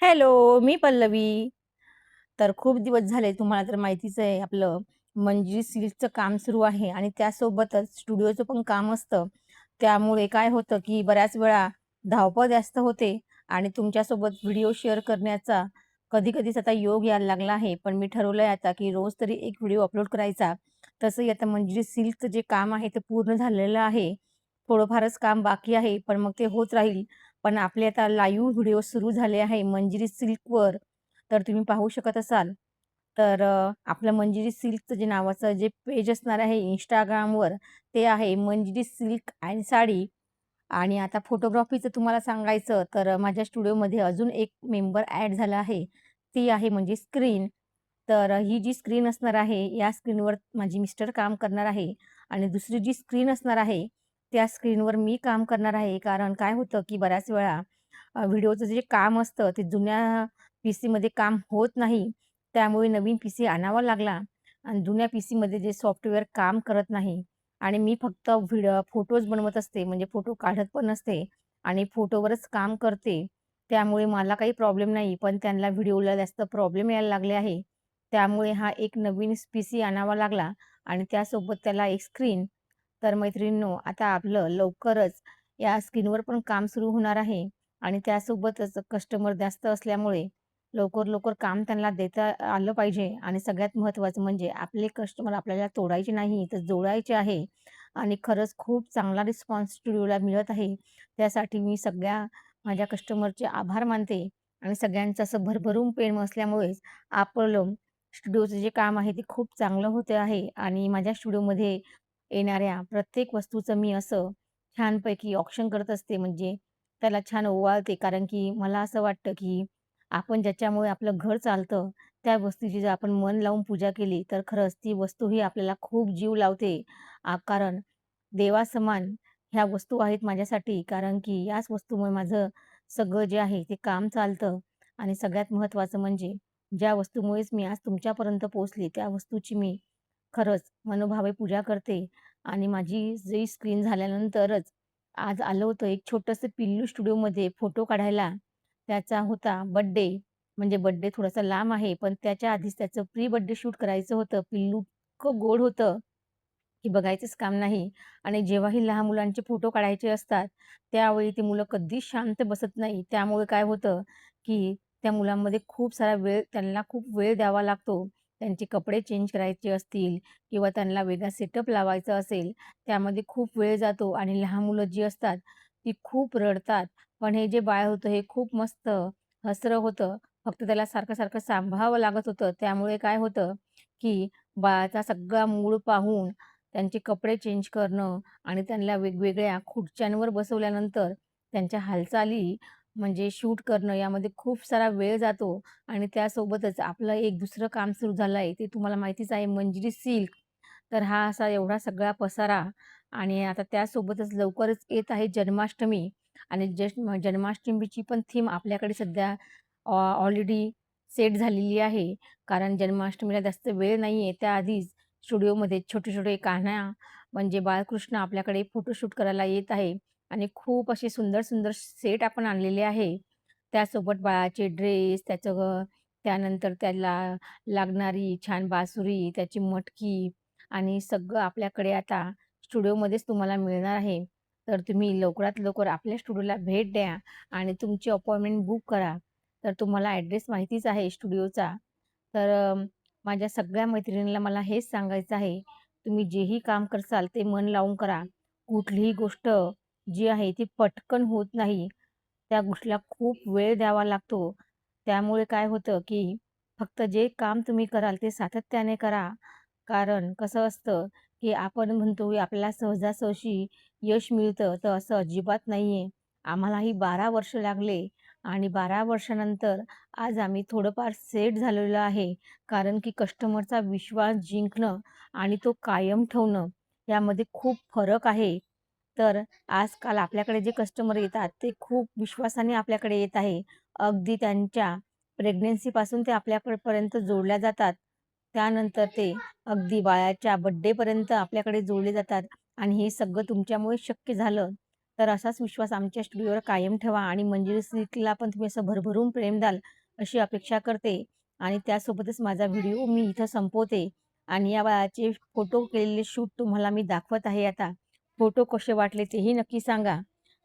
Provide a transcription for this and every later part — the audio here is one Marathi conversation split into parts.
हॅलो, मी पल्लवी. तर खूप दिवस झाले तुम्हाला तर माहितीच आहे आपलं मंजिरी सिल्कचं काम सुरू आहे आणि त्यासोबतच स्टुडिओचं पण काम असतं. त्यामुळे काय होतं, की बऱ्याच वेळा धावपळ जास्त होते आणि तुमच्यासोबत व्हिडिओ शेअर करण्याचा कधी-कधीच आता योग यायला लागला आहे. पण मी ठरवलंय आता, की रोज तरी एक व्हिडिओ अपलोड करायचा. तसंही आता मंजिरी सिल्कचं जे काम आहे ते पूर्ण झालेलं आहे. थोडंफारच काम बाकी आहे, पण मग ते होत राहील. पण आपले आता लाईव्ह व्हिडिओ सुरू झाले आहे मंजिरी सिल्कवर. तर तुम्ही पाहू शकत असाल. तर आपलं मंजिरी सिल्कचं जे नावाचं जे पेज असणार आहे Instagramवर ते आहे मंजिरी सिल्क अँड साडी. आणि आता फोटोग्राफीचं तुम्हाला सांगायचं तर माझ्या स्टुडिओमध्ये अजून एक मेंबर ॲड झाला आहे. ती आहे म्हणजे स्क्रीन. तर ही जी स्क्रीन असणार आहे, या स्क्रीनवर माझी मिस्टर काम करणार आहे आणि दुसरी जी स्क्रीन असणार आहे, त्या स्क्रीनवर मी काम करणार आहे. कारण काय होतं, की बऱ्याच वेळा व्हिडिओचं जे काम असतं ते जुन्या पीसीमध्ये काम होत नाही. त्यामुळे नवीन पीसी आणावा लागला आणि जुन्या पीसीमध्ये जे सॉफ्टवेअर काम करत नाही आणि मी फक्त फोटोज बनवत असते, म्हणजे फोटो काढत पण नसते आणि फोटोवरच काम करते. त्यामुळे मला काही प्रॉब्लेम नाही. पण त्यांना व्हिडिओला जास्त प्रॉब्लेम यायला लागले आहे. त्यामुळे हा एक नवीन पीसी आणावा लागला आणि त्यासोबत त्याला एक स्क्रीन. तर मैत्रिणींनो, आता आपलं लवकरच या स्क्रीनवर पण काम सुरू होणार आहे आणि त्यासोबतच कस्टमर जास्त असल्यामुळे लवकर काम त्यांना देता आलं पाहिजे आणि सगळ्यात महत्त्वाचं म्हणजे आपले कस्टमर आपल्याला तोडायचे नाही, तर जोडायचे आहे आणि खरंच खूप चांगला रिस्पॉन्स स्टुडिओला मिळत आहे. त्यासाठी मी सगळ्या माझ्या कस्टमरचे आभार मानते आणि सगळ्यांचं असं भरभरून प्रेम असल्यामुळेच आपलं स्टुडिओचं जे काम आहे ते खूप चांगलं होते आहे आणि माझ्या स्टुडिओमध्ये येणाऱ्या प्रत्येक वस्तूचं मी असं छानपैकी ऑक्शन करत असते. म्हणजे त्याला छान ओवाळते. कारण की मला असं वाटतं, की आपण ज्याच्यामुळे आपलं घर चालतं, त्या वस्तूची जर आपण मन लावून पूजा केली, तर खरंच ती वस्तू ही आपल्याला खूप जीव लावते. कारण देवासमान ह्या वस्तू आहेत माझ्यासाठी. कारण की याच वस्तूमुळे माझं सगळं जे आहे ते काम चालतं आणि सगळ्यात महत्त्वाचं म्हणजे ज्या वस्तूमुळेच मी आज तुमच्यापर्यंत पोहोचले, त्या वस्तूची मी खरंच मनोभावे पूजा करते आणि माझी जी स्क्रीन झाल्यानंतरच आज आलं होतं एक छोटंसं पिल्लू स्टुडिओमध्ये फोटो काढायला. त्याचा होता बर्थडे. म्हणजे बर्थडे थोडासा लांब आहे, पण त्याच्या आधीच त्याचं प्री बर्थडे शूट करायचं होतं. पिल्लू इतकं गोड होतं, की बघायचंच काम नाही. आणि जेव्हाही लहान मुलांचे फोटो काढायचे असतात, त्यावेळी ती मुलं कधीच शांत बसत नाही. त्यामुळे काय होतं, की त्या मुलांमध्ये खूप सारा वेळ त्यांना खूप वेळ द्यावा लागतो. त्यांचे कपडे चेंज करायचे असतील किंवा त्यांना वेगळा सेटअप लावायचा असेल, त्यामध्ये खूप वेळ जातो आणि लहान मुलं जी असतात, ती खूप रडतात. पण हे जे बाळ होतं, हे खूप मस्त हसरं होतं. फक्त त्याला सारखं-सारखं सांभाळावं लागत होतं. त्यामुळे काय होतं, की बाळाचा सगळा मूड पाहून त्यांचे कपडे चेंज करणं आणि त्यांना वेगवेगळ्या खुर्च्यांवर बसवल्यानंतर त्यांच्या हालचाली म्हणजे शूट करणं यामध्ये खूप सारा वेळ जातो आणि त्यासोबतच आपलं एक दुसरं काम सुरू झालं आहे, ते तुम्हाला माहितीच आहे मंजिरी सिल्क. तर हा असा एवढा सगळा पसारा आणि आता त्यासोबतच लवकरच येत आहे जन्माष्टमी आणि जन्माष्टमीची पण थीम आपल्याकडे सध्या ऑलरेडी सेट झालेली आहे. कारण जन्माष्टमीला जास्त वेळ नाही आहे. त्याआधीच स्टुडिओमध्ये छोटे-छोटे कान्हा म्हणजे बाळकृष्ण आपल्याकडे फोटोशूट करायला येत आहे आणि खूप असे सुंदर-सुंदर सेट आपण आणलेले आहे. त्यासोबत बाळाचे ड्रेस, त्यानंतर त्याला लागणारी छान बासुरी, त्याची मटकी आणि सगळं आपल्याकडे आता स्टुडिओमध्येच तुम्हाला मिळणार आहे. तर तुम्ही लवकरात लवकर आपल्या स्टुडिओला भेट द्या आणि तुमची अपॉइंटमेंट बुक करा. तर तुम्हाला ॲड्रेस माहितीच आहे स्टुडिओचा. तर माझ्या सगळ्या मैत्रिणींना मला हेच सांगायचं आहे, तुम्ही जेही काम करसाल ते मन लावून करा. कुठलीही गोष्ट जी आहे ती पटकन होत नाही. त्या गोष्टीला खूप वेळ द्यावा लागतो. त्यामुळे काय होतं, की फक्त जे काम तुम्ही कराल ते सातत्याने करा. कारण कसं असतं, की आपण म्हणतो, की आपल्याला सहजासहजी यश मिळतं, तर असं अजिबात नाहीये. आम्हालाही 12 वर्ष लागले आणि 12 वर्षानंतर आज आम्ही थोडंफार सेट झालेलो आहे. कारण की कस्टमरचा विश्वास जिंकणं आणि तो कायम ठेवणं यामध्ये खूप फरक आहे. तर आजकाल आपल्याकडे जे कस्टमर येतात, ते खूप विश्वासाने आपल्याकडे येत आहे. अगदी त्यांच्या प्रेग्नन्सीपासून ते आपल्याकडे जोडल्या जातात. त्यानंतर ते अगदी बाळाच्या बर्थडेपर्यंत आपल्याकडे जोडले जातात आणि हे सगळं तुमच्यामुळे शक्य झालं. तर असाच विश्वास आमच्या स्टुडिओवर कायम ठेवा आणि मंजिरी सिल्कला पण तुम्ही असं भरभरून प्रेम द्याल अशी अपेक्षा करते. आणि त्यासोबतच माझा व्हिडिओ मी इथं संपवते आणि या बाळाचे फोटो केलेले शूट तुम्हाला मी दाखवत आहे आता. फोटो कसे वाटले तेही नक्की सांगा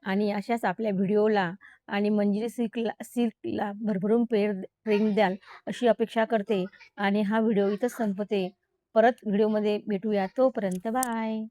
आणि अशाच आपल्या व्हिडिओला आणि मंजिरी सिल्कला भरभरून प्रेम द्याल अशी अपेक्षा करते आणि हा व्हिडिओ इथंच संपवते. परत व्हिडिओमध्ये भेटूया. तोपर्यंत बाय.